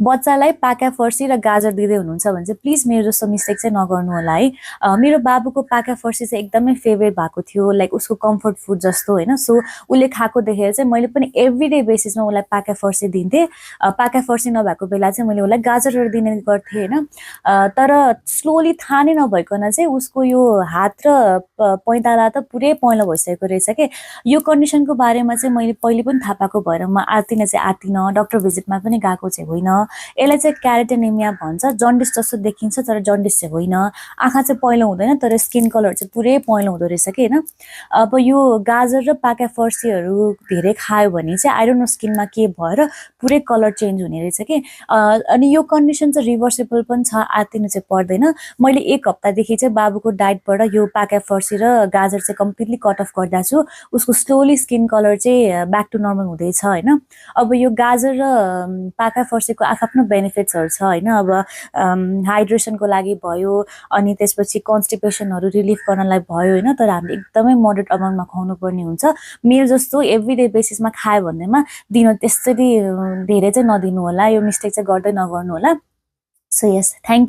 बच्चालाई पाका फर्सी र गाजर दिँदै हुनुहुन्छ भने चाहिँ प्लिज मेरो जस्तो मिस्टेक चाहिँ नगर्नु होला है। मेरो बाबुको पाका फर्सी चाहिँ एकदमै फेभरेट भएको थियो, लाइक उसको कम्फर्ट फुड जस्तो होइन। सो उसले खाएको देखेर चाहिँ मैले पनि एभ्रिडे बेसिसमा उसलाई पाका फर्सी दिन्थेँ। पाका फर्सी नभएको बेला चाहिँ मैले उसलाई गाजरहरू दिने गर्थेँ होइन। तर स्लोली थाहा नै नभइकन चाहिँ उसको यो हात र पैताला त पुरै पहेँलो भइसकेको रहेछ कि। यो कन्डिसनको बारेमा चाहिँ मैले पहिले पनि थाहा पाएको भएर म आत्तिनँ, डक्टर भिजिटमा पनि गएको चाहिँ होइन। यसलाई चाहिँ क्यारोटेनेमिया भन्छ, जन्डिस जस्तो देखिन्छ तर जन्डिस चाहिँ होइन। आँखा चाहिँ पहेँलो हुँदैन तर स्किन कलर चाहिँ पुरै पहेँलो हुँदो रहेछ कि होइन। अब यो गाजर र पाका फर्सीहरू धेरै खायो भने चाहिँ आई डोन्ट नो स्किनमा के भएर पुरै कलर चेन्ज हुने रहेछ कि। अनि यो कन्डिसन चाहिँ रिभर्सेबल पनि छ, आत्तिनु चाहिँ पर्दैन। मैले 1 हप्तादेखि चाहिँ बाबुको डाइटबाट यो पाका फर्सी र गाजर चाहिँ कम्प्लिटली कट अफ गर्दा छु। उसको स्लोली स्किन कलर चाहिँ ब्याक टु नर्मल हुँदैछ होइन। अब यो गाजर र पाका फर्सीको आफ्नो बेनिफिट्सहरू छ होइन। अब हाइड्रेसनको लागि भयो, अनि त्यसपछि कन्स्टिपेसनहरू रिलिफ गर्नलाई भयो होइन। तर हामीले एकदमै मोडरेट अमाउन्टमा खुवाउनु पर्ने हुन्छ। मेरो जस्तो एभ्रिडे बेसिसमा खायो भन्दैमा दिन त्यसरी धेरै चाहिँ नदिनु होला, यो मिस्टेक चाहिँ गर्दै नगर्नु होला। So yes, thank you.